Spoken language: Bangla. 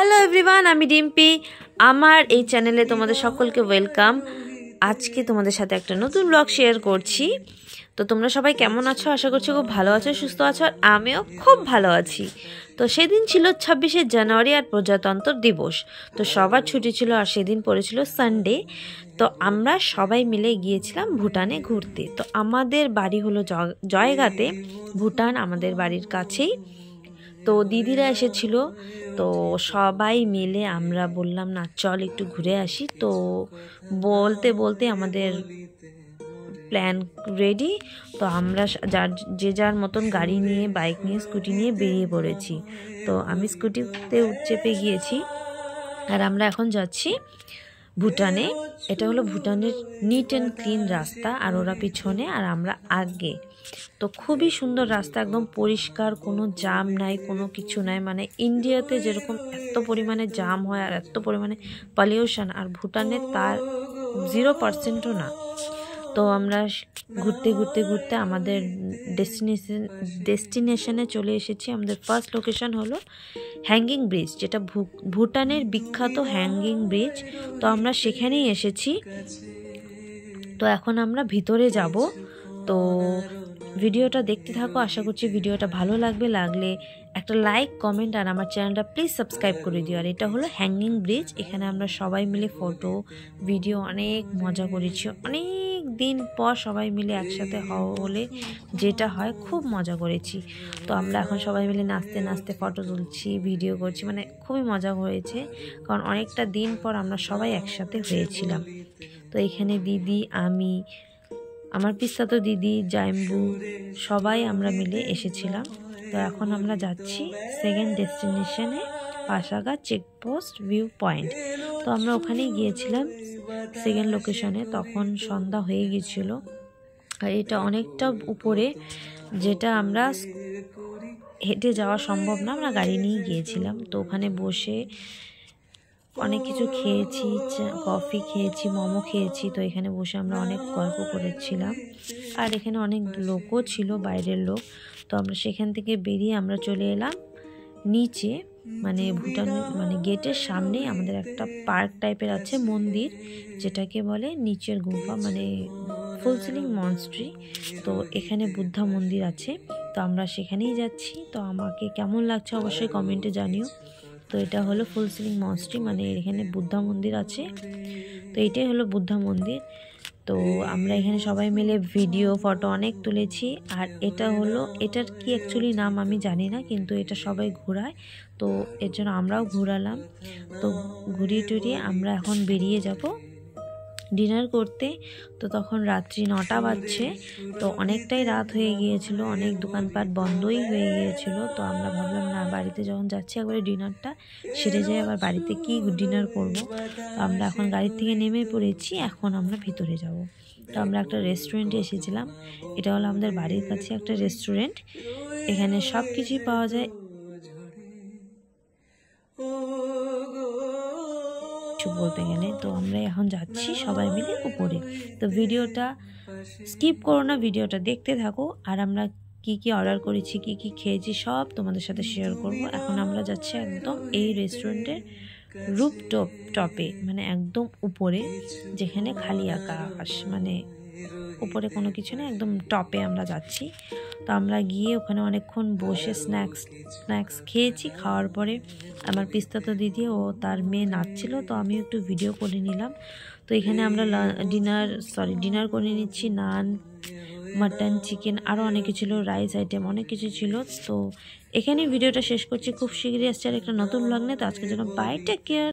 হ্যালো এভরিওয়ান, আমি ডিম্পি। আমার এই চ্যানেলে তোমাদের সকলকে ওয়েলকাম। আজকে তোমাদের সাথে একটা নতুন ব্লগ শেয়ার করছি। তো তোমরা সবাই কেমন আছো? আশা করছি খুব ভালো আছো, সুস্থ আছো, আর আমিও খুব ভালো আছি। তো সেদিন ছিল 26শে জানুয়ারি আর প্রজাতন্ত্র দিবস। তো সবার ছুটি ছিল আর সেদিন পড়েছিল সানডে। তো আমরা সবাই মিলে গিয়েছিলাম ভুটানে ঘুরতে। তো আমাদের বাড়ি হলো জয়গাতে, ভুটান আমাদের বাড়ির কাছেই। তো দিদিরা এসেছিল, তো সবাই মিলে আমরা বললাম না চল একটু ঘুরে আসি। তো বলতে বলতে আমাদের প্ল্যান রেডি। তো আমরা যার মতন গাড়ি নিয়ে, বাইক নিয়ে, স্কুটি নিয়ে বেরিয়ে পড়েছি। তো আমি স্কুটিতে চেপে গিয়েছি আর আমরা এখন যাচ্ছি ভুটানে। এটা হলো ভুটানের নিট অ্যান্ড ক্লিন রাস্তা, আর ওরা পিছনে আর আমরা আগে। তো খুবই সুন্দর রাস্তা, একদম পরিষ্কার, কোনো জাম নাই, কোনো কিছু নাই। মানে ইন্ডিয়াতে যেরকম এত পরিমাণে জাম হয় আর এত পরিমাণে পলিউশন, আর ভুটানে তার 0%ও না। তো আমরা ঘুরতে ঘুরতে ঘুরতে আমাদের ডেস্টিনেশনে চলে এসেছি। আমাদের ফার্স্ট লোকেশন হলো হ্যাঙ্গিং ব্রিজ, যেটা ভুটানের বিখ্যাত হ্যাঙ্গিং ব্রিজ। তো আমরা সেখানেই এসেছি। তো এখন আমরা ভিতরে যাব। তো ভিডিওটা দেখতে থাকো, আশা করছি ভিডিওটা ভালো লাগবে। লাগলে একটা লাইক, কমেন্ট, আর আমার চ্যানেলটা প্লিজ সাবস্ক্রাইব করে দিও। আর এটা হলো হ্যাঙ্গিং ব্রিজ। এখানে আমরা সবাই মিলে ফটো, ভিডিও অনেক মজা করেছি। অনেক দিন পর সবাই মিলে একসাথে হলে যেটা হয়, খুব মজা করেছি। তো আমরা এখন সবাই মিলে নাচতে নাচতে ফটো তুলছি, ভিডিও করছি, মানে খুবই মজা হয়েছে, কারণ অনেকটা দিন পর আমরা সবাই একসাথে হয়েছিলাম। তো এখানে দিদি, আমি, আমার পিস্তাতো দিদি, জাইম্বু, সবাই আমরা মিলে এসেছিলাম। তো এখন আমরা যাচ্ছি সেকেন্ড ডেস্টিনেশনে, পাশাগা চেকপোস্ট ভিউ পয়েন্ট। তো আমরা ওখানেই গিয়েছিলাম সেকেন্ড লোকেশনে। তখন সন্ধ্যা হয়ে গিয়েছিল, আর এটা অনেকটা উপরে, যেটা আমরা হেঁটে যাওয়া সম্ভব না, আমরা গাড়ি নিয়ে গিয়েছিলাম। তো ওখানে বসে অনেক কিছু খেয়েছি, কফি খেয়েছি, মোমো খেয়েছি। তো এখানে বসে আমরা অনেক গল্প করেছিলাম, আর এখানে অনেক লোকও ছিল, বাইরের লোক। তো আমরা সেখান থেকে বেরিয়ে আমরা চলে এলাম নিচে, মানে ভুটানের মানে গেটের সামনেই আমাদের একটা পার্ক টাইপের আছে, মন্দির, যেটাকে বলে নিচের গুফা, মানে ফুল সিলিং মনস্ট্রি। তো এখানে বুদ্ধা মন্দির আছে, তো আমরা সেখানেই যাচ্ছি। তো আমাকে কেমন লাগছে অবশ্যই কমেন্টে জানিও। তো এটা হলো ফুল সিলিং মনস্ট্রি, মানে এখানে বুদ্ধা মন্দির আছে। তো এটাই হলো বুদ্ধা মন্দির। তো আমরা এখানে সবাই মিলে ভিডিও, ফটো অনেক তুলেছি। আর এটা হলো, এটার কি অ্যাকচুয়ালি নাম আমি জানি না, কিন্তু এটা সবাই ঘোরায়, তো এর জন্য আমরাও ঘোরালাম। তো ঘুরিয়ে টুরিয়ে আমরা এখন বেরিয়ে যাব ডিনার করতে। তো তখন রাত্রি 9টা বাজছে। তো অনেকটাই রাত হয়ে গিয়েছিল, অনেক দোকানপাট বন্ধই হয়ে গিয়েছিল। তো আমরা ভাবলাম না, বাড়িতে যখন যাচ্ছি একবারে ডিনারটা সেরে যাই, আবার বাড়িতে কি ডিনার করব। তো আমরা এখন গাড়ির থেকে নেমে পড়েছি, এখন আমরা ভিতরে যাব। তো আমরা একটা রেস্টুরেন্টে এসেছিলাম। এটা হলো আমাদের বাড়ির কাছে একটা রেস্টুরেন্ট, এখানে সব কিছুই পাওয়া যায় বলতে গেলে। তো আমরা এখন যাচ্ছি সবাই মিলে উপরে। তো ভিডিওটা স্কিপ করো না, ভিডিওটা দেখতে থাকো। আর আমরা কি কি অর্ডার করেছি, কি কি খেয়েছি, সব তোমাদের সাথে শেয়ার করব। এখন আমরা যাচ্ছি একদম এই রেস্টুরেন্টের টপে, মানে একদম উপরে, যেখানে খালি আকাশ, মানে উপরে কোনো কিছু না, একদম টপে আমরা যাচ্ছি। তো আমরা গিয়ে ওখানে অনেকক্ষণ বসে স্ন্যাক্স খেয়েছি। খাওয়ার পরে আমার পিস্তাতো দিদি ও তার মেয়ে নাচছিল, তো আমি একটু ভিডিও করে নিলাম। তো এখানে আমরা ডিনার করে নিচ্ছি। নান, মাটন, চিকেন, আরও অনেক কিছু ছিল, রাইস আইটেম অনেক কিছু ছিল। তো এখানে ভিডিওটা শেষ করছি। খুব শীঘ্রই আসছে আর একটা নতুন ব্লগ নিয়ে। তো আজকের জন্য বাই, টেক কেয়ার।